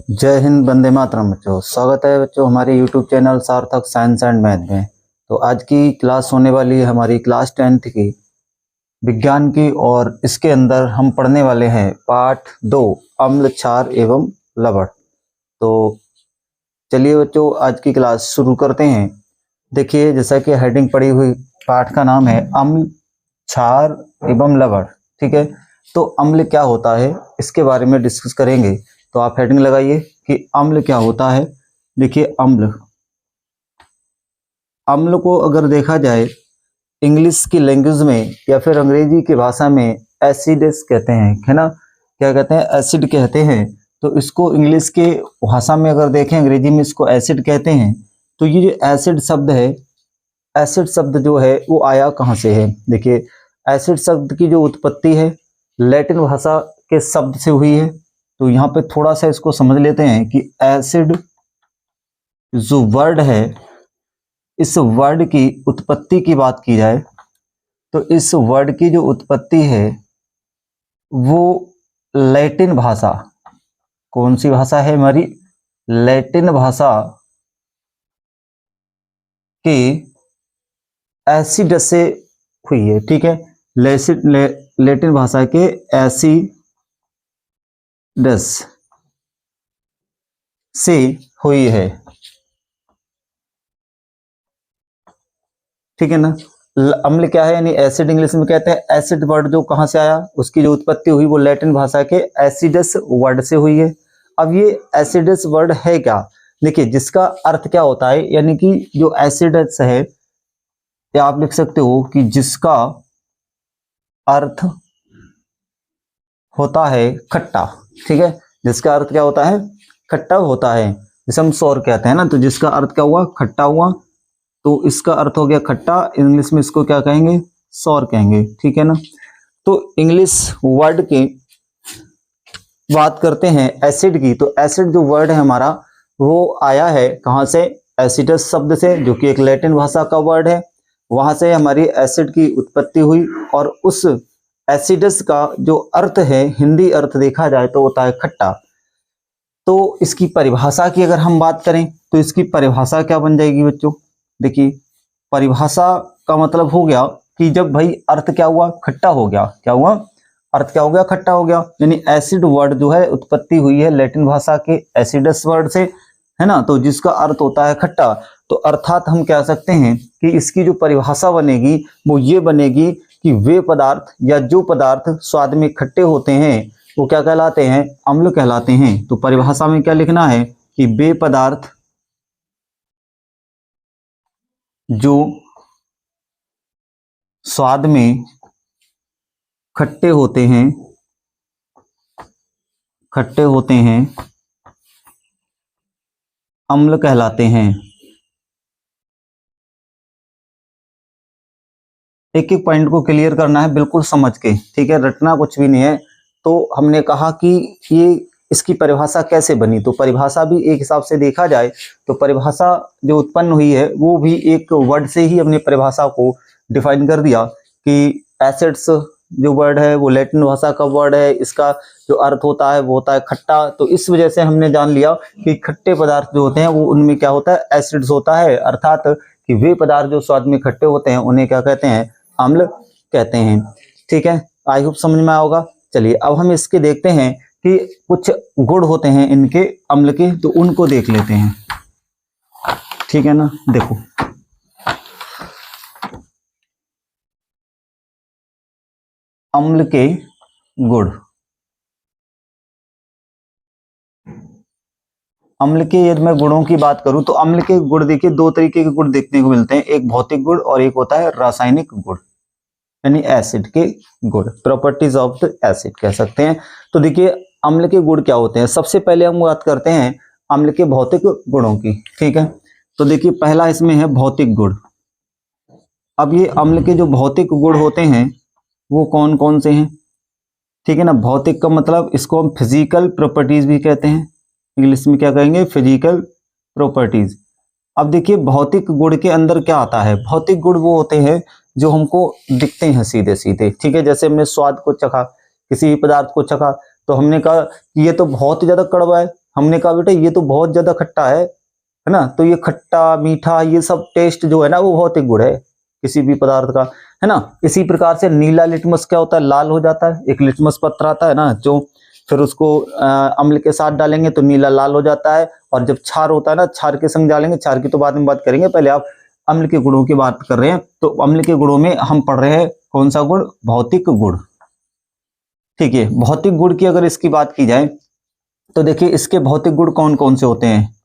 जय हिंद, वंदे मातरम। बच्चों, स्वागत है बच्चों हमारे YouTube चैनल सार्थक साइंस एंड मैथ में। तो आज की क्लास होने वाली है हमारी क्लास 10th की विज्ञान की, और इसके अंदर हम पढ़ने वाले हैं पाठ 2 अम्ल, क्षार एवं लवण। तो चलिए बच्चों, आज की क्लास शुरू करते हैं। देखिए, जैसा कि हेडिंग पड़ी हुई पाठ का नाम है अम्ल, क्षार एवं लवण। ठीक है, तो अम्ल क्या होता है इसके बारे में डिस्कस करेंगे। तो आप हेडिंग लगाइए कि अम्ल क्या होता है। देखिए, अम्ल अम्ल को अगर देखा जाए इंग्लिश की लैंग्वेज में या फिर अंग्रेजी की भाषा में एसिडस कहते हैं, है ना। क्या कहते हैं? एसिड कहते हैं। तो इसको इंग्लिश के भाषा में अगर देखें, अंग्रेजी में इसको एसिड कहते हैं। तो ये जो एसिड शब्द है, एसिड शब्द जो है वो आया कहाँ से है। देखिए, एसिड शब्द की जो उत्पत्ति है लैटिन भाषा के शब्द से हुई है। तो यहाँ पे थोड़ा सा इसको समझ लेते हैं कि एसिड जो वर्ड है, इस वर्ड की उत्पत्ति की बात की जाए तो इस वर्ड की जो उत्पत्ति है वो लैटिन भाषा, कौन सी भाषा है हमारी? लैटिन भाषा के एसिड से हुई है। ठीक है, लैटिन भाषा के एसिडस से हुई है। ठीक है ना। अम्ल क्या है, यानी एसिड इंग्लिश में कहते हैं। एसिड वर्ड जो कहां से आया, उसकी जो उत्पत्ति हुई वो लैटिन भाषा के एसिडस वर्ड से हुई है। अब ये एसिडस वर्ड है क्या? देखिए, जिसका अर्थ क्या होता है, यानी कि जो एसिडस है, या आप लिख सकते हो कि जिसका अर्थ होता है खट्टा। ठीक है, जिसका अर्थ क्या होता है? खट्टा होता है। जैसे हम सौर कहते हैं ना, तो जिसका अर्थ क्या हुआ? खट्टा हुआ। तो इसका अर्थ हो गया खट्टा। इंग्लिश में इसको क्या कहेंगे? सौर कहेंगे। ठीक है ना। तो इंग्लिश वर्ड की बात करते हैं एसिड की, तो एसिड जो वर्ड है हमारा वो आया है कहाँ से? एसिडस शब्द से, जो कि एक लैटिन भाषा का वर्ड है। वहां से हमारी एसिड की उत्पत्ति हुई, और उस एसिडस का जो अर्थ है, हिंदी अर्थ देखा जाए तो होता है खट्टा। तो इसकी परिभाषा की अगर हम बात करें तो इसकी परिभाषा क्या बन जाएगी बच्चों? देखिए, परिभाषा का मतलब हो गया कि जब भाई अर्थ क्या हुआ? खट्टा हो गया। क्या हुआ? अर्थ क्या हो गया? खट्टा हो गया। यानी एसिड वर्ड जो है उत्पत्ति हुई है लैटिन भाषा के एसिडस वर्ड से, है ना। तो जिसका अर्थ होता है खट्टा। तो अर्थात हम कह सकते हैं कि इसकी जो परिभाषा बनेगी वो ये बनेगी कि वे पदार्थ या जो पदार्थ स्वाद में खट्टे होते हैं वो क्या कहलाते हैं? अम्ल कहलाते हैं। तो परिभाषा में क्या लिखना है कि वे पदार्थ जो स्वाद में खट्टे होते हैं, अम्ल कहलाते हैं। एक एक पॉइंट को क्लियर करना है बिल्कुल समझ के, ठीक है, रटना कुछ भी नहीं है। तो हमने कहा कि ये इसकी परिभाषा कैसे बनी, तो परिभाषा भी एक हिसाब से देखा जाए तो परिभाषा जो उत्पन्न हुई है वो भी एक वर्ड से ही हमने परिभाषा को डिफाइन कर दिया कि एसिड्स जो वर्ड है वो लैटिन भाषा का वर्ड है, इसका जो अर्थ होता है वो होता है खट्टा। तो इस वजह से हमने जान लिया कि खट्टे पदार्थ जो होते हैं वो उनमें क्या होता है? एसिड्स होता है। अर्थात कि वे पदार्थ जो स्वाद में खट्टे होते हैं उन्हें क्या कहते हैं? अम्ल कहते हैं। ठीक है, आई होप समझ में आएगा। चलिए, अब हम इसके देखते हैं कि कुछ गुण होते हैं इनके अम्ल के, तो उनको देख लेते हैं। ठीक है ना। देखो, अम्ल के गुण। अम्ल के यदि मैं गुणों की बात करूं तो अम्ल के गुण देखिए, दो तरीके के गुण देखने को मिलते हैं। एक भौतिक गुण और एक होता है रासायनिक गुण, यानी एसिड के गुण, प्रॉपर्टीज ऑफ द एसिड कह सकते हैं। तो देखिए, अम्ल के गुण क्या होते हैं। सबसे पहले हम बात करते हैं अम्ल के भौतिक गुणों की। ठीक है, तो देखिए पहला इसमें है भौतिक गुण। अब ये अम्ल के जो भौतिक गुण होते हैं वो कौन कौन से हैं? ठीक है ना। भौतिक का मतलब इसको हम फिजिकल प्रॉपर्टीज भी कहते हैं। इंग्लिश में क्या कहेंगे? Physical properties. अब देखिए, भौतिक गुण के अंदर क्या आता है? भौतिक गुण वो होते हैं जो हमको दिखते हैं सीधे सीधे। ठीक है, जैसे हमने स्वाद को चखा, किसी भी पदार्थ को चखा, तो हमने कहा कि ये तो बहुत ही ज्यादा कड़वा है, हमने कहा बेटा ये तो बहुत ज्यादा खट्टा है ना, तो ये खट्टा मीठा ये सब टेस्ट जो है ना वो भौतिक गुण है किसी भी पदार्थ का, है ना। इसी प्रकार से नीला लिटमस क्या होता है, लाल हो जाता है। एक लिटमस पत्र आता है ना, जो फिर उसको अम्ल के साथ डालेंगे तो नीला लाल हो जाता है, और जब क्षार होता है ना, क्षार के संग डालेंगे, क्षार की तो बाद में बात करेंगे, पहले आप अम्ल के गुणों की बात कर रहे हैं। तो अम्ल के गुणों में हम पढ़ रहे हैं कौन सा गुण, भौतिक गुण। ठीक है, भौतिक गुण की अगर इसकी बात की जाए तो देखिए इसके भौतिक गुण कौन कौन से होते हैं।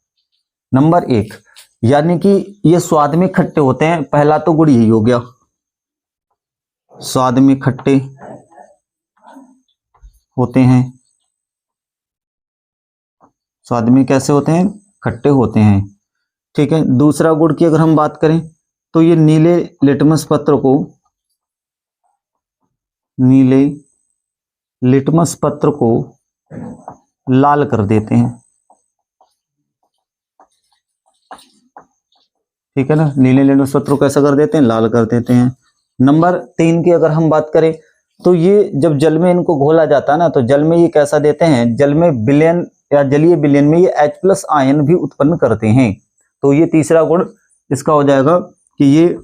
नंबर 1, यानी कि ये स्वाद में खट्टे होते हैं, पहला तो गुण यही हो गया, स्वाद में खट्टे होते हैं। स्वाद में कैसे होते हैं, खट्टे होते हैं। ठीक है, दूसरा गुण की अगर हम बात करें तो ये नीले लिटमस पत्र को, नीले लिटमस पत्र को लाल कर देते हैं। ठीक है ना, नीले लिटमस पत्र को कैसा कर देते हैं, लाल कर देते हैं। नंबर 3 की अगर हम बात करें तो ये जब जल में इनको घोला जाता है ना, तो जल में ये कैसा देते हैं, जल में विलयन या जलीय विलयन में ये H+ आयन भी उत्पन्न करते हैं। तो ये तीसरा गुण इसका हो जाएगा कि ये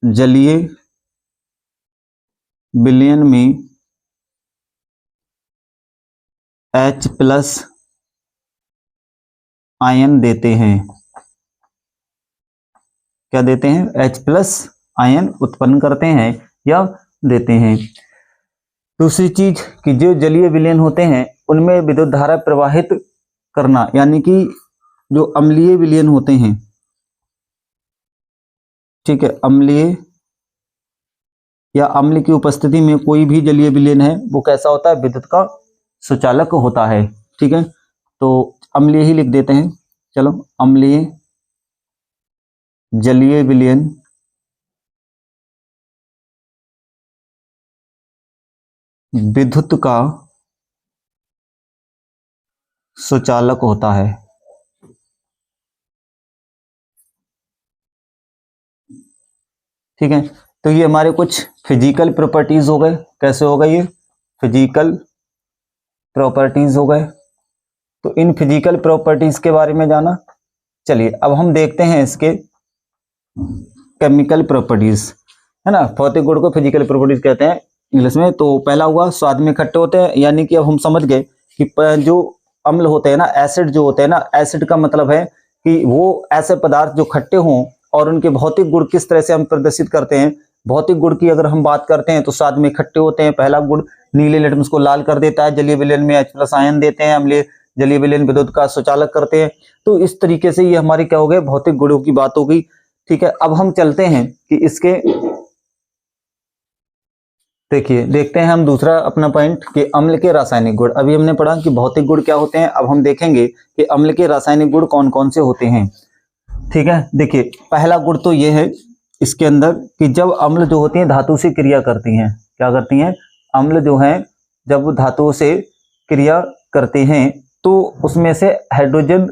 जलीय विलयन में H+ आयन देते हैं। क्या देते हैं, H+ आयन उत्पन्न करते हैं या देते हैं। दूसरी चीज कि जो जलीय विलयन होते हैं उनमें विद्युत धारा प्रवाहित करना, यानी कि जो अम्लीय विलयन होते हैं, ठीक है, अम्लीय या अम्ल की उपस्थिति में कोई भी जलीय विलयन है वो कैसा होता है, विद्युत का सुचालक होता है। ठीक है, तो अम्लीय ही लिख देते हैं, चलो, अम्लीय जलीय विलयन विद्युत का सुचालक होता है। ठीक है, तो ये हमारे कुछ फिजिकल प्रॉपर्टीज हो गए। कैसे हो गए, ये फिजिकल प्रॉपर्टीज हो गए। तो इन फिजिकल प्रॉपर्टीज के बारे में जाना। चलिए अब हम देखते हैं इसके केमिकल प्रॉपर्टीज, है ना। भौतिक गुण को फिजिकल प्रॉपर्टीज कहते हैं इंग्लिश में। तो पहला हुआ स्वाद में खट्टे होते हैं, यानी कि अब हम समझ गए कि जो अम्ल होते हैं ना, एसिड जो होते हैं ना, एसिड का मतलब है कि वो ऐसे पदार्थ जो खट्टे हों, और उनके भौतिक गुण किस तरह से हम प्रदर्शित करते हैं। भौतिक गुण की अगर हम बात करते हैं तो स्वाद में खट्टे होते हैं, पहला गुण नीले लिटमस को लाल कर देता है, जलीय विलयन में H+ आयन देते हैं, अम्लीय जलीय विलयन विद्युत का सुचालक करते हैं। तो इस तरीके से ये हमारे क्या हो गए, भौतिक गुणों की बात हो गई। ठीक है, अब हम चलते हैं कि इसके, देखिए देखते हैं हम दूसरा अपना पॉइंट कि अम्ल के रासायनिक गुण। अभी हमने पढ़ा कि भौतिक गुण क्या होते हैं, अब हम देखेंगे कि अम्ल के रासायनिक गुण कौन कौन से होते हैं। ठीक है, देखिए पहला गुण तो ये है इसके अंदर कि जब अम्ल जो होती हैं धातु से क्रिया करती हैं, क्या करती हैं, अम्ल जो है जब धातुओं से क्रिया करते हैं तो उसमें से हाइड्रोजन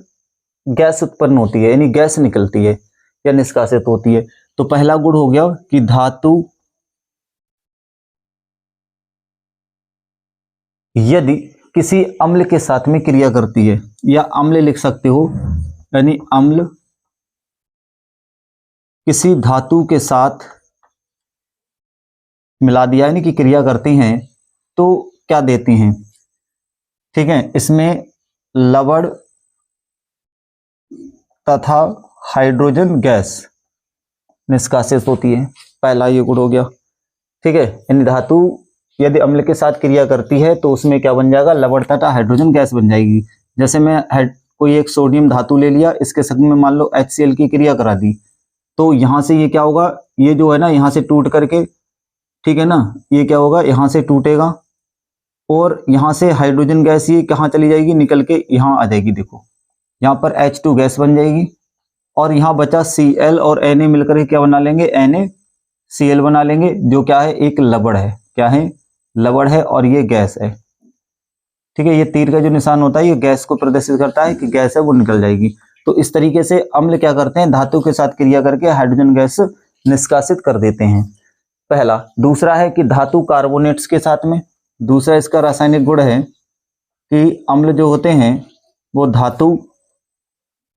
गैस उत्पन्न होती है, यानी गैस निकलती है या निष्कासित होती है। तो पहला गुण हो गया कि धातु यदि किसी अम्ल के साथ में क्रिया करती है, या अम्ल लिख सकते हो, यानी अम्ल किसी धातु के साथ मिला दिया, यानी कि क्रिया करती हैं, तो क्या देती हैं। ठीक है, इसमें लवण तथा हाइड्रोजन गैस निष्कासित होती है, पहला ये गुण हो गया। ठीक है, यानी धातु यदि अम्ल के साथ क्रिया करती है तो उसमें क्या बन जाएगा, लवण तथा हाइड्रोजन गैस बन जाएगी। जैसे मैं कोई एक सोडियम धातु ले लिया, इसके संग में मान लो HCl की क्रिया करा दी, तो यहां से ये क्या होगा, ये जो है ना यहां से टूट करके, ठीक है ना, ये क्या होगा, यहां से टूटेगा, और यहां से हाइड्रोजन गैस ये कहाँ चली जाएगी, निकल के यहां आ जाएगी। देखो यहाँ पर H2 गैस बन जाएगी, और यहाँ बचा Cl और Na मिलकर क्या बना लेंगे, NaCl बना लेंगे, जो क्या है, एक लवण है। क्या है, लवण है, और ये गैस है। ठीक है, ये तीर का जो निशान होता है ये गैस को प्रदर्शित करता है कि गैस है वो निकल जाएगी। तो इस तरीके से अम्ल क्या करते हैं, धातु के साथ क्रिया करके हाइड्रोजन गैस निष्कासित कर देते हैं, पहला। दूसरा है कि धातु कार्बोनेट्स के साथ में, दूसरा इसका रासायनिक गुण है कि अम्ल जो होते हैं वो धातु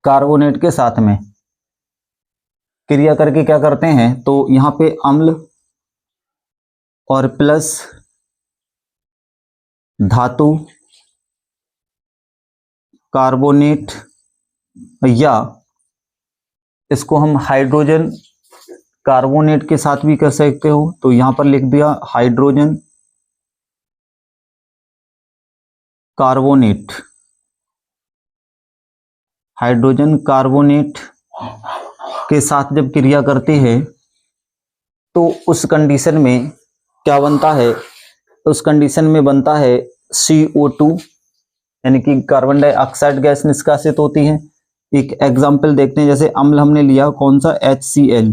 कार्बोनेट के साथ में क्रिया करके क्या करते हैं, तो यहाँ पे अम्ल और प्लस धातु कार्बोनेट, या इसको हम हाइड्रोजन कार्बोनेट के साथ भी कर सकते हो। तो यहां पर लिख दिया हाइड्रोजन कार्बोनेट। हाइड्रोजन कार्बोनेट के साथ जब क्रिया करते हैं तो उस कंडीशन में क्या बनता है, उस कंडीशन में बनता है CO2, यानी कि कार्बन डाइऑक्साइड गैस निष्कासित होती है। एक एग्जाम्पल देखते हैं, जैसे अम्ल हमने लिया कौन सा, HCl।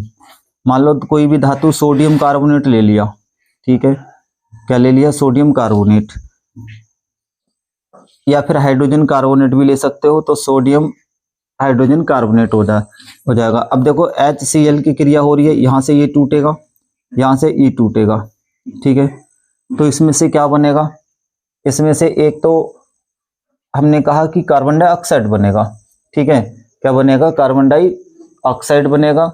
मान लो तो कोई भी धातु सोडियम कार्बोनेट ले लिया, ठीक है, क्या ले लिया, सोडियम कार्बोनेट, या फिर हाइड्रोजन कार्बोनेट भी ले सकते हो, तो सोडियम हाइड्रोजन कार्बोनेट हो जाएगा। अब देखो HCl की क्रिया हो रही है, यहां से ये टूटेगा, यहां से ये टूटेगा, ठीक है। तो इसमें से क्या बनेगा, इसमें से एक तो हमने कहा कि कार्बन डाइऑक्साइड बनेगा, ठीक है, क्या बनेगा, कार्बन डाइऑक्साइड बनेगा।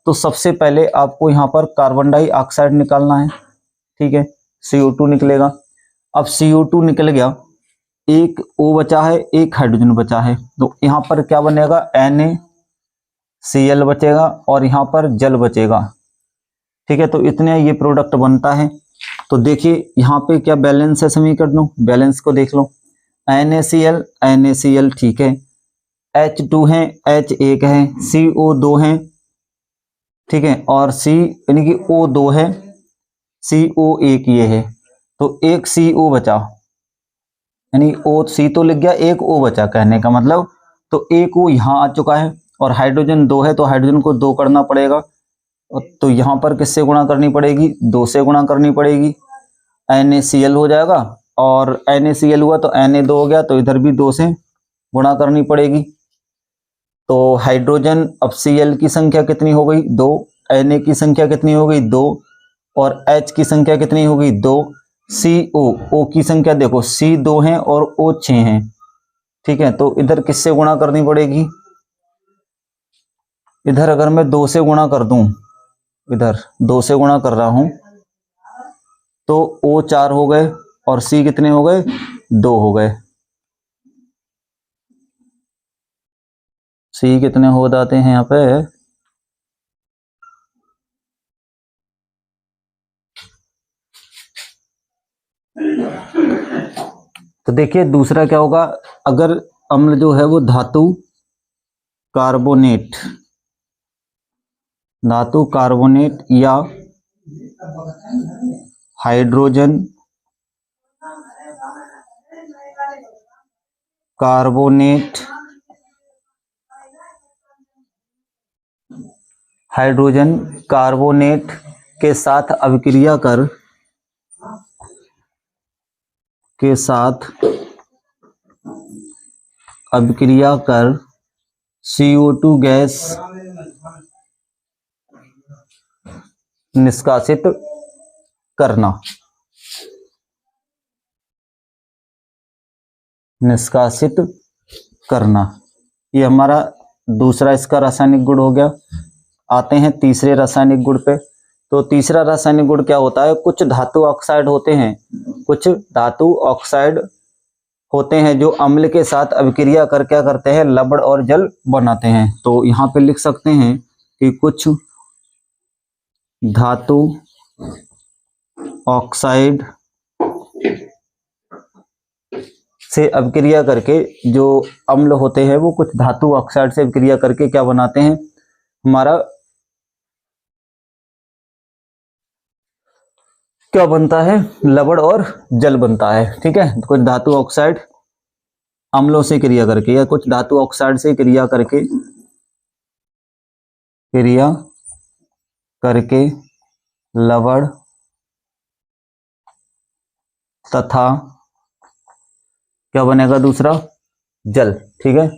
तो सबसे पहले आपको यहाँ पर कार्बन डाइऑक्साइड निकालना है, ठीक है, CO2 निकलेगा। अब CO2 निकल गया, एक O बचा है, एक हाइड्रोजन बचा है, तो यहाँ पर क्या बनेगा, NaCl बचेगा और यहाँ पर जल बचेगा, ठीक है। तो इतने ये प्रोडक्ट बनता है। तो देखिए यहाँ पे क्या बैलेंस है समीकरणों, बैलेंस को देख लो, NaCl ठीक है, H2 है, H1 है, CO2 है, ठीक है, और C यानी कि O2 है, CO1 ये है, तो एक CO बचा, यानी C तो लिख गया, एक O बचा, कहने का मतलब तो एक O यहाँ आ चुका है, और हाइड्रोजन 2 है तो हाइड्रोजन को 2 करना पड़ेगा, तो यहाँ पर किससे गुणा करनी पड़ेगी, 2 से गुणा करनी पड़ेगी, NaCl हो जाएगा, और NaCl हुआ तो Na2 हो गया, तो इधर भी 2 से गुणा करनी पड़ेगी। तो हाइड्रोजन, अब Cl की संख्या कितनी हो गई, 2, Na की संख्या कितनी हो गई, 2, और H की संख्या कितनी हो गई, 2, O की संख्या देखो, C 2 है और O 6 है, ठीक है। तो इधर किससे गुणा करनी पड़ेगी, इधर अगर मैं 2 से गुणा कर दूं, इधर 2 से गुणा कर रहा हूं, तो O 4 हो गए और C कितने हो गए, 2 हो गए, C कितने हो जाते हैं यहाँ पे, तो देखिए दूसरा क्या होगा, अगर अम्ल जो है वो धातु कार्बोनेट या हाइड्रोजन कार्बोनेट, के साथ अभिक्रिया कर CO2 गैस निष्कासित करना, ये हमारा दूसरा इसका रासायनिक गुण हो गया। आते हैं तीसरे रासायनिक गुण पे। तो तीसरा रासायनिक गुण क्या होता है, कुछ धातु ऑक्साइड होते हैं जो अम्ल के साथ अभिक्रिया कर क्या करते हैं, लवण और जल बनाते हैं। तो यहाँ पे लिख सकते हैं कि कुछ धातु ऑक्साइड से अभिक्रिया करके, जो अम्ल होते हैं वो कुछ धातु ऑक्साइड से अभिक्रिया करके क्या बनाते हैं, हमारा क्या बनता है, लवण और जल बनता है, ठीक है। कुछ धातु ऑक्साइड अम्लों से क्रिया करके, या कुछ धातु ऑक्साइड से क्रिया करके लवण तथा क्या बनेगा दूसरा, जल, ठीक है,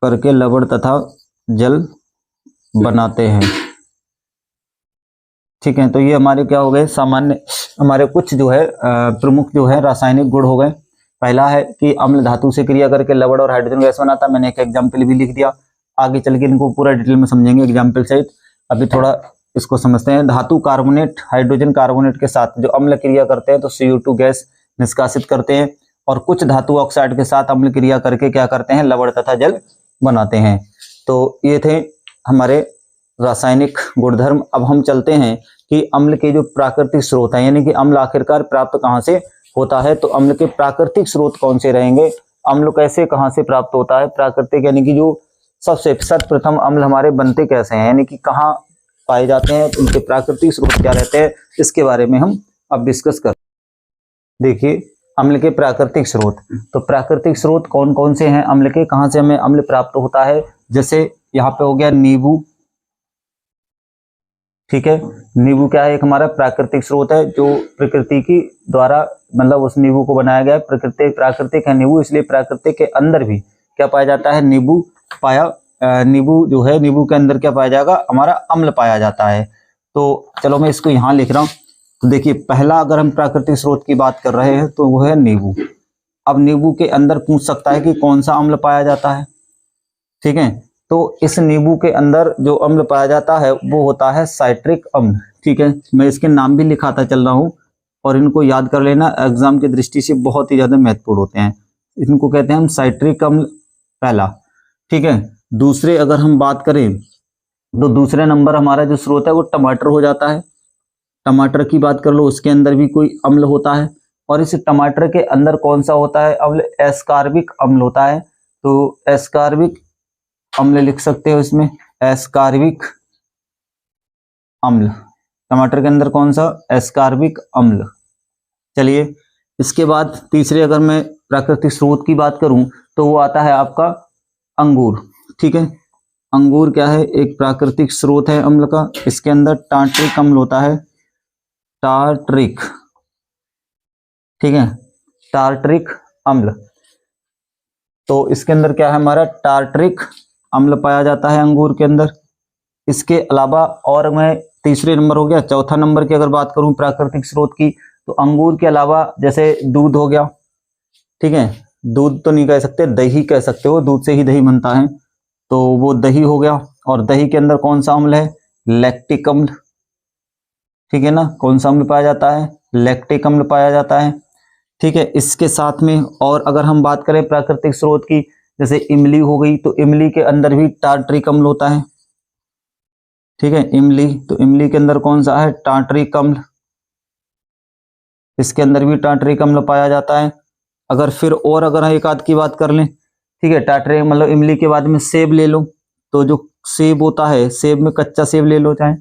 करके लवण तथा जल बनाते हैं, ठीक है। तो ये हमारे क्या हो गए, सामान्य हमारे कुछ जो है प्रमुख जो है रासायनिक गुण हो गए। पहला है कि अम्ल धातु से क्रिया करके लवण और हाइड्रोजन गैस बनाता है, मैंने एक एग्जाम्पल भी लिख दिया। आगे चल के इनको पूरा डिटेल में समझेंगे एग्जाम्पल सहित। अभी थोड़ा इसको समझते हैं। धातु कार्बोनेट हाइड्रोजन कार्बोनेट के साथ जो अम्ल क्रिया करते हैं तो CO2 गैस निष्कासित करते हैं, और कुछ धातु ऑक्साइड के साथ अम्ल क्रिया करके क्या करते हैं, लवण तथा जल बनाते हैं। तो ये थे हमारे रासायनिक गुणधर्म। अब हम चलते हैं कि अम्ल के जो प्राकृतिक स्रोत हैं, यानी कि अम्ल आखिरकार प्राप्त कहाँ से होता है, तो अम्ल के प्राकृतिक स्रोत कौन से रहेंगे, अम्ल कैसे कहाँ से प्राप्त होता है प्राकृतिक, यानी कि जो सबसे सर्वप्रथम अम्ल हमारे बनते कैसे हैं, यानी कि कहाँ पाए जाते हैं, उनके प्राकृतिक स्रोत क्या रहते हैं, इसके बारे में हम अब डिस्कस कर। देखिए अम्ल के प्राकृतिक स्रोत, तो प्राकृतिक स्रोत कौन कौन से हैं अम्ल के, कहाँ से हमें अम्ल प्राप्त होता है। जैसे यहाँ पे हो गया नींबू, ठीक है, नींबू क्या है, एक हमारा प्राकृतिक स्रोत है जो प्रकृति की द्वारा, मतलब उस नींबू को बनाया गया है, प्राकृतिक है नींबू, इसलिए प्राकृतिक के अंदर भी क्या पाया जाता है, नींबू नींबू जो है, नींबू के अंदर क्या पाया जाएगा, हमारा अम्ल पाया जाता है। तो चलो मैं इसको यहाँ लिख रहा हूँ। तो देखिए पहला अगर हम प्राकृतिक स्रोत की बात कर रहे हैं तो वो है नींबू। अब नींबू के अंदर पूछ सकता है कि कौन सा अम्ल पाया जाता है, ठीक है, तो इस नींबू के अंदर जो अम्ल पाया जाता है वो होता है साइट्रिक अम्ल, ठीक है। मैं इसके नाम भी लिखाता चल रहा हूँ और इनको याद कर लेना, एग्जाम की दृष्टि से बहुत ही ज्यादा महत्वपूर्ण होते हैं। इनको कहते हैं हम साइट्रिक अम्ल, पहला, ठीक है। दूसरे अगर हम बात करें तो दूसरे नंबर हमारा जो स्रोत है वो टमाटर हो जाता है। टमाटर की बात कर लो, उसके अंदर भी कोई अम्ल होता है, और इस टमाटर के अंदर कौन सा होता है अम्ल, एस्कार्बिक अम्ल होता है। तो एस्कार्बिक अम्ल लिख सकते हो इसमें, एस्कार्बिक अम्ल, टमाटर के अंदर कौन सा, एस्कार्बिक अम्ल। चलिए इसके बाद तीसरे अगर मैं प्राकृतिक स्रोत की बात करूं तो वो आता है आपका अंगूर, ठीक है। अंगूर क्या है, एक प्राकृतिक स्रोत है अम्ल का, इसके अंदर टार्ट्रिक अम्ल होता है, टार्ट्रिक, ठीक है, टार्ट्रिक अम्ल। तो इसके अंदर क्या है हमारा, टार्ट्रिक अम्ल पाया जाता है अंगूर के अंदर। इसके अलावा और मैं तीसरे नंबर हो गया, चौथा नंबर की अगर बात करूं प्राकृतिक स्रोत की, तो अंगूर के अलावा जैसे दूध हो गया, ठीक है, दूध तो नहीं कह सकते, दही कह सकते हो, दूध से ही दही बनता है, तो वो दही हो गया। और दही के अंदर कौन सा अम्ल है, लैक्टिक अम्ल, ठीक है ना, कौन सा अम्ल पाया जाता है, लैक्टिक अम्ल पाया जाता है, ठीक है। इसके साथ में और अगर हम बात करें प्राकृतिक स्रोत की, जैसे इमली हो गई, तो इमली के अंदर भी टार्ट्रिक अम्ल होता है, ठीक है, इमली, तो इमली के अंदर कौन सा है, टार्ट्रिक अम्ल, इसके अंदर भी टार्ट्रिक अम्ल पाया जाता है। अगर फिर और अगर एक आध की बात कर लें, ठीक है, टार्ट्रिक मतलब इमली के बाद में सेब ले लो, तो जो सेब होता है, सेब में कच्चा सेब ले लो, चाहे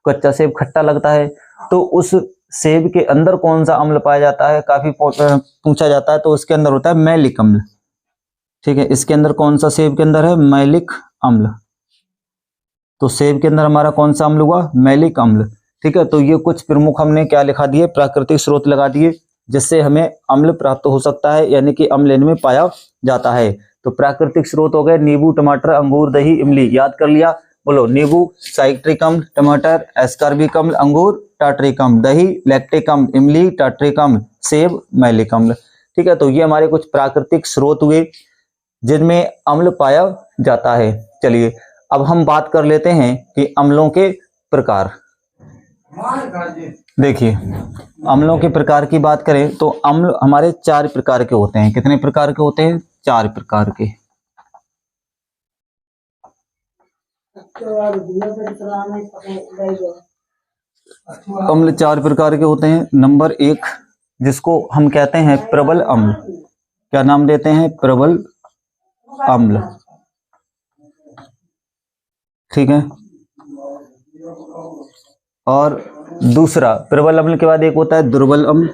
कच्चा सेब खट्टा लगता है, तो उस सेब के अंदर कौन सा अम्ल पाया जाता है, काफी पूछा जाता है, तो उसके अंदर होता है मैलिक अम्ल, ठीक है। इसके अंदर कौन सा सेब के अंदर है, मैलिक अम्ल, तो सेब के अंदर हमारा कौन सा अम्ल हुआ, मैलिक अम्ल, ठीक है। तो ये कुछ प्रमुख हमने क्या लिखा दिए, प्राकृतिक स्रोत लगा दिए जिससे हमें अम्ल प्राप्त हो सकता है, यानी कि अम्ल इनमें पाया जाता है। तो प्राकृतिक स्रोत हो गए नींबू, टमाटर, अंगूर, दही, इमली, याद कर लिया, बोलो, नींबू साइट्रिक अम्ल, टमाटर एस्कार्बिक अम्ल, अंगूर टार्ट्रिक अम्ल, दही लैक्टिक अम्ल, इमली टार्ट्रिक अम्ल, सेब मैलिक अम्ल, ठीक है। तो ये हमारे कुछ प्राकृतिक स्रोत हुए जिनमें अम्ल पाया जाता है। चलिए अब हम बात कर लेते हैं कि अम्लों के प्रकार। देखिए अम्लों के प्रकार की बात करें तो अम्ल हमारे 4 प्रकार के होते हैं। कितने प्रकार के होते हैं, 4 प्रकार के। अम्ल 4 प्रकार के होते हैं। नंबर 1 जिसको हम कहते हैं प्रबल अम्ल, क्या नाम देते हैं, प्रबल अम्ल, ठीक है। और दूसरा प्रबल अम्ल के बाद एक होता है दुर्बल अम्ल,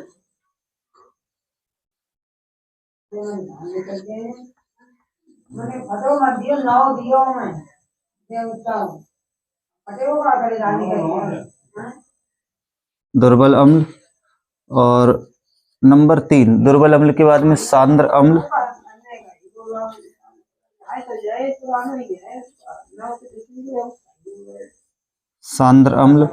दुर्बल अम्ल। और नंबर 3 दुर्बल अम्ल के बाद में सांद्र अम्ल, सांद्र अम्ल।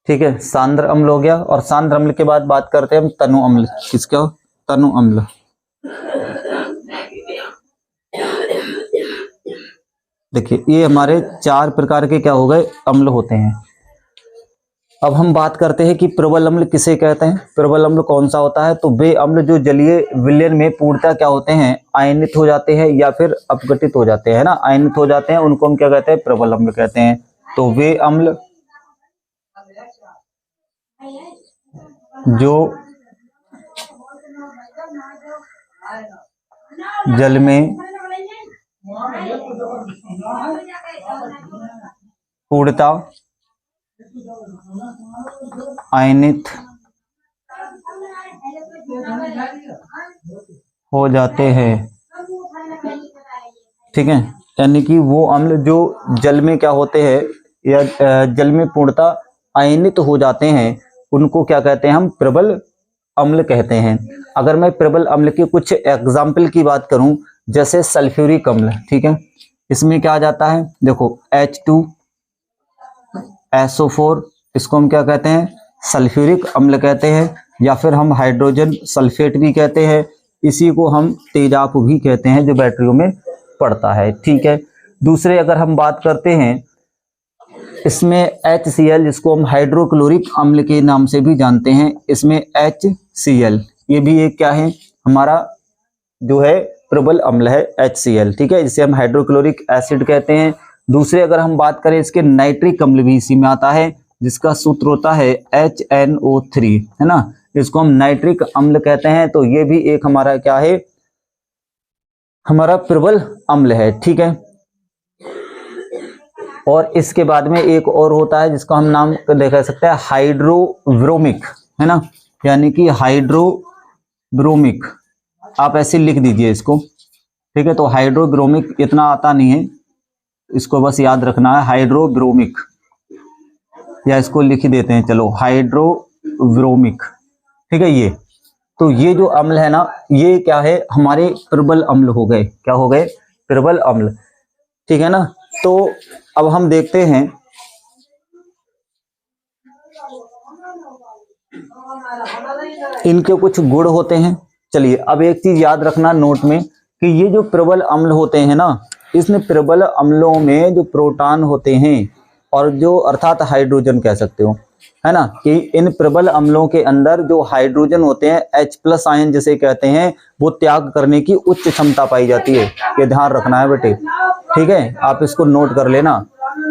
ठीक है, सांद्र अम्ल हो गया। और सांद्र अम्ल के बाद बात करते हैं हम तनु अम्ल। किसका? तनु अम्ल। देखिए ये हमारे 4 प्रकार के क्या हो गए? अम्ल होते हैं। अब हम बात करते हैं कि प्रबल अम्ल किसे कहते हैं। प्रबल अम्ल कौन सा होता है? तो वे अम्ल जो जलीय विलयन में पूर्णतः क्या होते हैं? आयनित हो जाते हैं या फिर अपघटित हो जाते हैं ना, आयनित हो जाते हैं, उनको हम क्या कहते हैं? प्रबल अम्ल कहते हैं। तो वे अम्ल जो जल में पूर्णतः आयनित हो जाते हैं। ठीक है, यानी कि वो अम्ल जो जल में क्या होते हैं या जल में पूर्णतः आयनित हो जाते हैं, उनको क्या कहते हैं? हम प्रबल अम्ल कहते हैं। अगर मैं प्रबल अम्ल के कुछ एग्जाम्पल की बात करूं, जैसे सल्फ्यूरिक अम्ल, ठीक है, इसमें क्या आ जाता है? देखो H2SO4, इसको हम क्या कहते हैं? सल्फ्यूरिक अम्ल कहते हैं, या फिर हम हाइड्रोजन सल्फेट भी कहते हैं। इसी को हम तेजाब भी कहते हैं, जो बैटरियों में पड़ता है। ठीक है, दूसरे अगर हम बात करते हैं, इसमें HCl, जिसको हम हाइड्रोक्लोरिक अम्ल के नाम से भी जानते हैं, इसमें HCl ये भी एक क्या है? हमारा जो है प्रबल अम्ल है HCl। ठीक है, जिसे हम हाइड्रोक्लोरिक एसिड कहते हैं। दूसरे अगर हम बात करें, इसके नाइट्रिक अम्ल भी इसी में आता है, जिसका सूत्र होता है HNO3, है ना, इसको हम नाइट्रिक अम्ल कहते हैं। तो ये भी एक हमारा क्या है? हमारा प्रबल अम्ल है। ठीक है, और इसके बाद में एक और होता है, जिसको हम नाम देख सकते हैं हाइड्रोब्रोमिक, है ना, यानी कि हाइड्रोब्रोमिक, आप ऐसे लिख दीजिए इसको। ठीक है, तो हाइड्रोब्रोमिक इतना आता नहीं है, इसको बस याद रखना है हाइड्रोब्रोमिक, या इसको लिख ही देते हैं, चलो हाइड्रोब्रोमिक। ठीक है, ये तो ये जो अम्ल है ना, ये क्या है? हमारे प्रबल अम्ल हो गए। क्या हो गए? प्रबल अम्ल। ठीक है ना, तो अब हम देखते हैं इनके कुछ गुण होते हैं। चलिए, अब एक चीज याद रखना नोट में, कि ये जो प्रबल अम्ल होते हैं ना, इसमें प्रबल अम्लों में जो प्रोटॉन होते हैं, और जो अर्थात हाइड्रोजन कह सकते हो, है ना, कि इन प्रबल अम्लों के अंदर जो हाइड्रोजन होते हैं, H+ आयन जिसे कहते हैं, वो त्याग करने की उच्च क्षमता पाई जाती है। ये ध्यान रखना है बेटे। ठीक है, आप इसको नोट कर लेना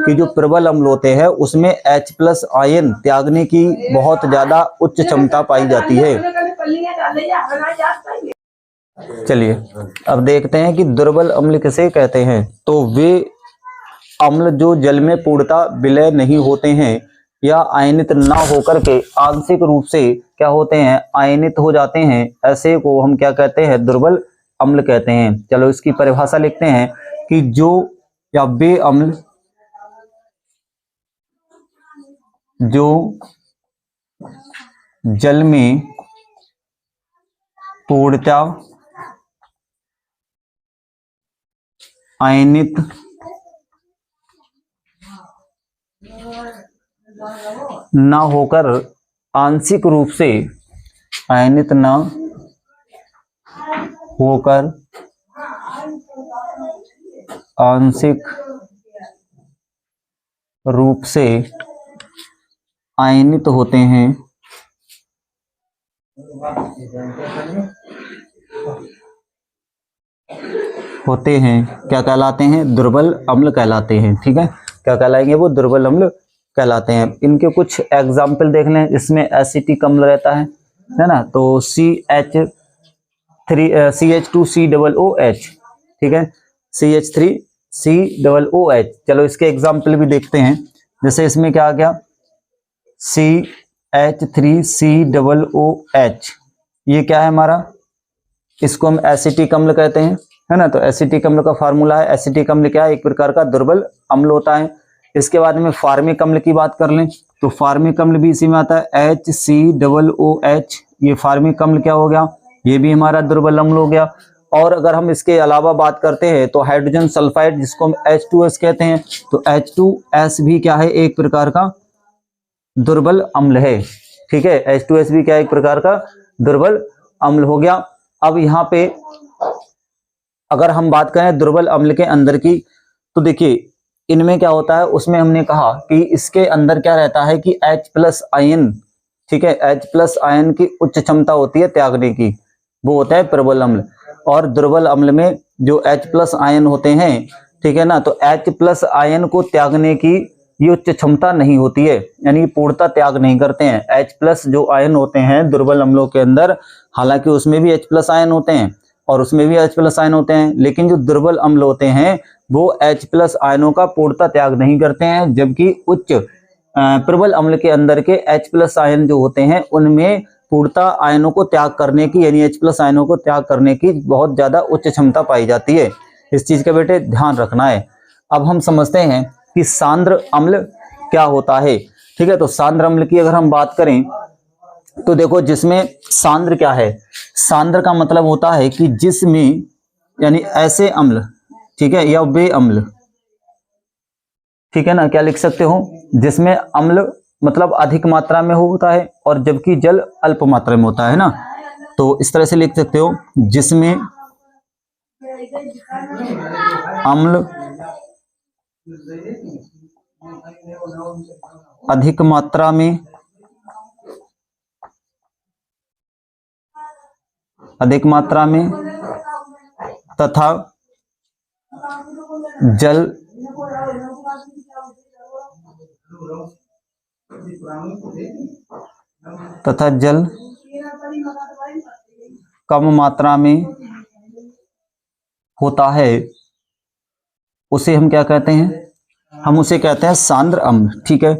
कि जो प्रबल अम्ल होते हैं, उसमें H+ आयन त्यागने की बहुत ज्यादा उच्च क्षमता पाई जाती है। चलिए, अब देखते हैं कि दुर्बल अम्ल किसे कहते हैं। तो वे अम्ल जो जल में पूर्णतः विलय नहीं होते हैं, या आयनित ना होकर के आंशिक रूप से क्या होते हैं? आयनित हो जाते हैं, ऐसे को हम क्या कहते हैं? दुर्बल अम्ल कहते हैं। चलो इसकी परिभाषा लिखते हैं कि जो या वे अम्ल जो जल में पूर्णतः आयनित न होकर आंशिक रूप से आयनित न होकर आंशिक रूप से आयनित होते हैं, क्या कहलाते हैं? दुर्बल अम्ल कहलाते हैं। ठीक है, क्या कहलाएंगे? वो दुर्बल अम्ल कहलाते हैं। इनके कुछ एग्जाम्पल देख लें। इसमें एसिटिक अम्ल रहता है ना, तो CH2COOH, ठीक है, CH3COOH। चलो इसके एग्जाम्पल भी देखते हैं। जैसे इसमें क्या आ गया? CH3COOH, ये क्या है हमारा? इसको हम एसिटिक अम्ल कहते हैं, है ना। तो एसिटिक अम्ल का फार्मूला है, एसिटिक अम्ल क्या है? एक प्रकार का दुर्बल अम्ल होता है। इसके बाद में फार्मिक अम्ल की बात कर लें, तो फार्मिक अम्ल भी इसी में आता है, HCOOH। ये फार्मिक अम्ल क्या हो गया? ये भी हमारा दुर्बल अम्ल हो गया। और अगर हम इसके अलावा बात करते हैं तो हाइड्रोजन सल्फाइड जिसको हम H2S कहते हैं, तो H2S भी क्या है, एक प्रकार का दुर्बल अम्ल है। ठीक है, H2S भी क्या है, एक प्रकार का दुर्बल अम्ल हो गया। अब यहाँ पे अगर हम बात करें दुर्बल अम्ल के अंदर की, तो देखिए इनमें क्या होता है, उसमें हमने कहा कि इसके अंदर क्या रहता है कि H+ आयन, ठीक है, H+ आयन की उच्च क्षमता होती है त्यागने की, वो होता है प्रबल अम्ल। और दुर्बल अम्ल में जो H+ आयन होते हैं, ठीक है ना, तो H+ आयन को त्यागने की ये उच्च क्षमता नहीं होती है, यानी पूर्णता त्याग नहीं करते हैं। H+ जो आयन होते हैं दुर्बल अम्लों के अंदर, हालांकि उसमें भी H+ आयन होते हैं और उसमें भी H+ आयन होते हैं, लेकिन जो दुर्बल अम्ल होते हैं वो H+ आयनों का पूर्णता त्याग नहीं करते हैं, जबकि उच्च प्रबल अम्ल के अंदर के H+ आयन जो होते हैं उनमें पूर्णता आयनों को त्याग करने की, यानी H+ आयनों को त्याग करने की बहुत ज्यादा उच्च क्षमता पाई जाती है। इस चीज का बेटे ध्यान रखना है। अब हम समझते हैं कि सांद्र अम्ल क्या होता है। ठीक है, तो सांद्र अम्ल की अगर हम बात करें तो देखो, जिसमें सांद्र क्या है, सांद्र का मतलब होता है कि जिसमें, यानी ऐसे अम्ल, ठीक है, या वे अम्ल, ठीक है ना, क्या लिख सकते हो, जिसमें अम्ल मतलब अधिक मात्रा में होता है और जबकि जल अल्प मात्रा में होता है ना, तो इस तरह से लिख सकते हो, जिसमें अम्ल अधिक मात्रा में तथा जल कम मात्रा में होता है, उसे हम क्या कहते हैं, हम उसे कहते हैं सांद्र अम्ल। ठीक है,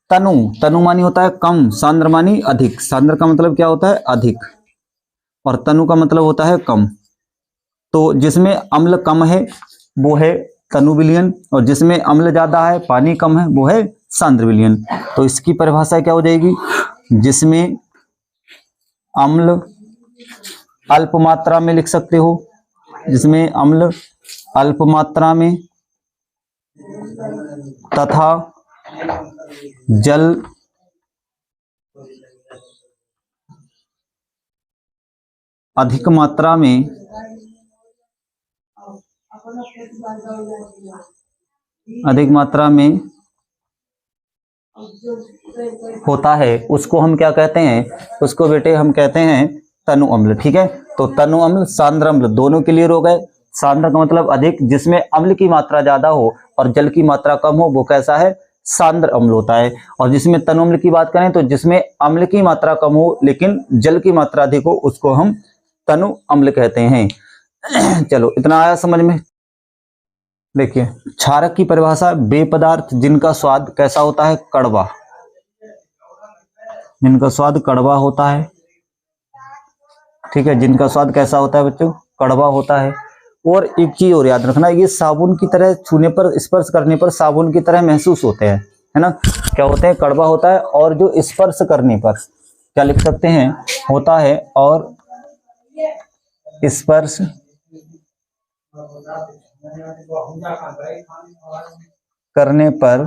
तनु, तनु मानी होता है कम, सांद्र मानी अधिक। सांद्र का मतलब क्या होता है, अधिक, और तनु का मतलब होता है कम। तो जिसमें अम्ल कम है वो है तनु विलयन, और जिसमें अम्ल ज्यादा है, पानी कम है, वो है सांद्र विलयन। तो इसकी परिभाषा क्या हो जाएगी, जिसमें अम्ल अल्प मात्रा में लिख सकते हो, जिसमें अम्ल अल्प मात्रा में तथा जल अधिक मात्रा में होता है, उसको हम क्या कहते हैं, उसको बेटे हम कहते हैं तनु अम्ल। ठीक है, तो तनु अम्ल सांद्र अम्ल दोनों क्लियर हो गए। सांद्र का मतलब अधिक, जिसमें अम्ल की मात्रा ज्यादा हो और जल की मात्रा कम हो, वो कैसा है, सांद्र अम्ल होता है। और जिसमें तनु अम्ल की बात करें तो जिसमें अम्ल की मात्रा कम हो लेकिन जल की मात्रा अधिक हो, उसको हम तनु अम्ल कहते हैं। चलो, इतना आया समझ में। देखिए, क्षारक की परिभाषा, वे पदार्थ जिनका स्वाद कैसा होता है, कड़वा, जिनका स्वाद कड़वा होता है। ठीक है, जिनका स्वाद कैसा होता है बच्चों, कड़वा होता है। और एक चीज और याद रखना, ये साबुन की तरह छूने पर, स्पर्श करने पर साबुन की तरह महसूस होते हैं, है ना, क्या होते हैं, कड़वा होता है। और जो स्पर्श करने पर क्या लिख सकते हैं, होता है, और स्पर्श करने पर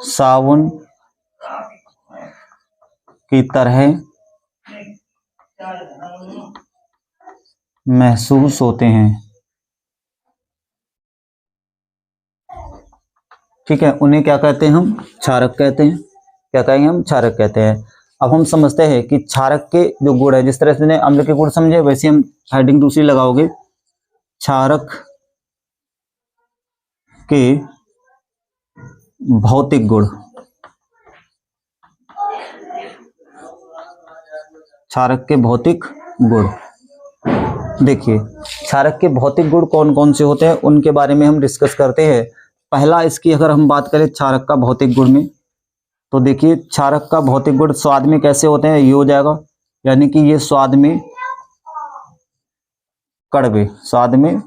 साबुन की तरह महसूस होते हैं। ठीक है, उन्हें क्या कहते हैं, हम क्षारक कहते हैं। क्या कहेंगे, हम क्षारक कहते हैं। अब हम समझते हैं कि क्षारक के जो गुण है, जिस तरह से अम्ल के गुण समझे, वैसे हम हेडिंग दूसरी लगाओगे, क्षारक के भौतिक गुण। क्षारक के भौतिक गुण, देखिए क्षारक के भौतिक गुण कौन कौन से होते हैं उनके बारे में हम डिस्कस करते हैं। पहला, इसकी अगर हम बात करें क्षारक का भौतिक गुण में, तो देखिए क्षारक का भौतिक गुण स्वाद में कैसे होते हैं, ये हो जाएगा, यानी कि ये स्वाद में कड़वे, स्वाद में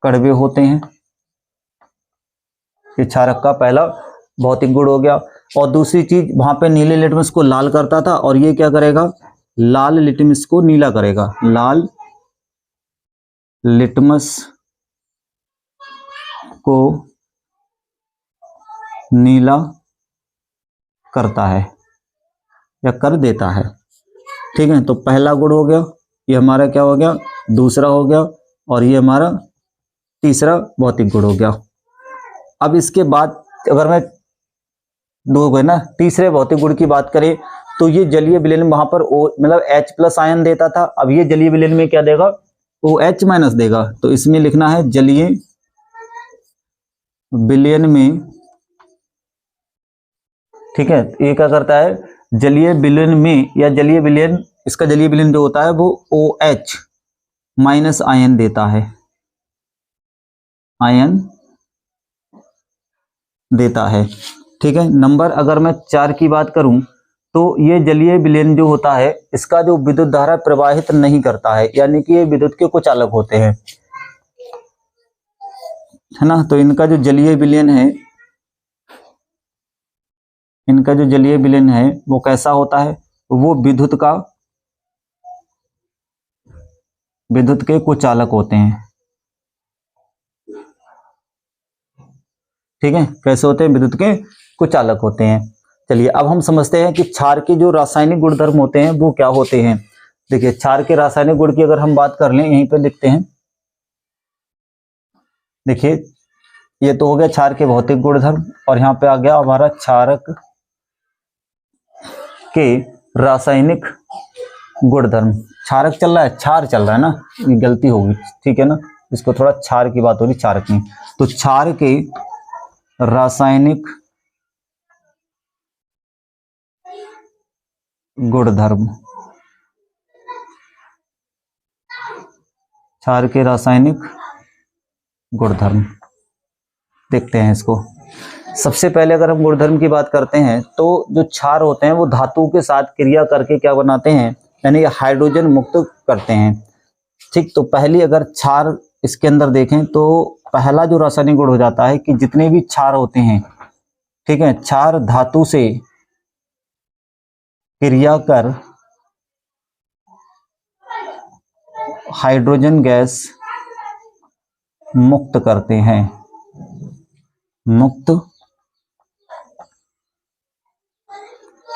कड़वे होते हैं। ये क्षारक का पहला भौतिक गुण हो गया। और दूसरी चीज वहां पे नीले लिटमस को लाल करता था, और ये क्या करेगा, लाल लिटमस को नीला करेगा, लाल लिटमस को नीला करता है या कर देता है। ठीक है, तो पहला गुण हो गया, ये हमारा क्या हो गया, दूसरा हो गया, और ये हमारा तीसरा भौतिक गुण हो गया। अब इसके बाद अगर मैं दो गए ना, तीसरे भौतिक गुण की बात करें तो ये जलीय विलयन वहां पर ओ मतलब H+ आयन देता था, अब ये जलीय विलयन में क्या देगा, OH- देगा। तो इसमें लिखना है जलीय विलयन में, ठीक है, ये क्या करता है, जलीय विलयन में या जलीय विलयन, इसका जलीय विलयन जो होता है वो OH- आयन देता है, आयन देता है। ठीक है, नंबर अगर मैं 4 की बात करूं तो ये जलीय विलयन जो होता है इसका जो विद्युत धारा प्रवाहित नहीं करता है, यानी कि ये विद्युत के कुछ अलग होते हैं, है ना। तो इनका जो जलीय विलयन है, इनका जो जलीय विलयन है वो कैसा होता है, वो विद्युत के कुचालक होते हैं। ठीक है, कैसे होते हैं, विद्युत के कुचालक होते हैं। चलिए अब हम समझते हैं कि क्षार के जो रासायनिक गुणधर्म होते हैं वो क्या होते हैं। देखिए क्षार के रासायनिक गुण की अगर हम बात कर लें, यहीं पे लिखते हैं। देखिए ये तो हो गया क्षार के भौतिक गुणधर्म, और यहाँ पे आ गया हमारा क्षारक के रासायनिक गुणधर्म। क्षारक चल रहा है, क्षार चल रहा है ना, ये गलती होगी, ठीक है ना, इसको थोड़ा क्षार की बात हो रही, क्षारक नहीं। तो क्षार के रासायनिक गुणधर्म, क्षार के रासायनिक गुणधर्म देखते हैं इसको। सबसे पहले अगर हम गुणधर्म की बात करते हैं तो जो क्षार होते हैं वो धातु के साथ क्रिया करके क्या बनाते हैं, यानी हाइड्रोजन मुक्त करते हैं। ठीक, तो पहली अगर क्षार इसके अंदर देखें तो पहला जो रासायनिक गुण हो जाता है कि जितने भी क्षार होते हैं, ठीक है, क्षार धातु से क्रिया कर हाइड्रोजन गैस मुक्त करते हैं, मुक्त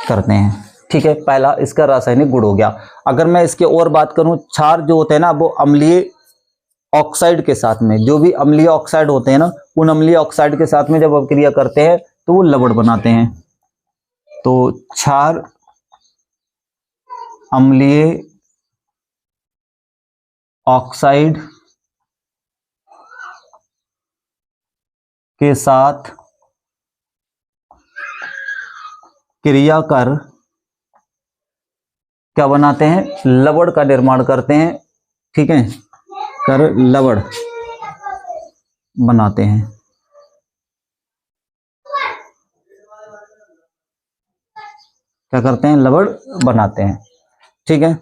करते हैं। ठीक है, पहला इसका रासायनिक गुण हो गया। अगर मैं इसके और बात करूं, क्षार जो होते हैं ना वो अम्लीय ऑक्साइड के साथ में, जो भी अम्लीय ऑक्साइड होते हैं ना, उन अम्लीय ऑक्साइड के साथ में जब हम क्रिया करते हैं तो वो लवण बनाते हैं। तो क्षार अम्लीय ऑक्साइड के साथ क्रिया कर क्या बनाते हैं, लवण का निर्माण करते हैं। ठीक है, कर लवण बनाते हैं। क्या करते हैं, लवण बनाते हैं। ठीक है,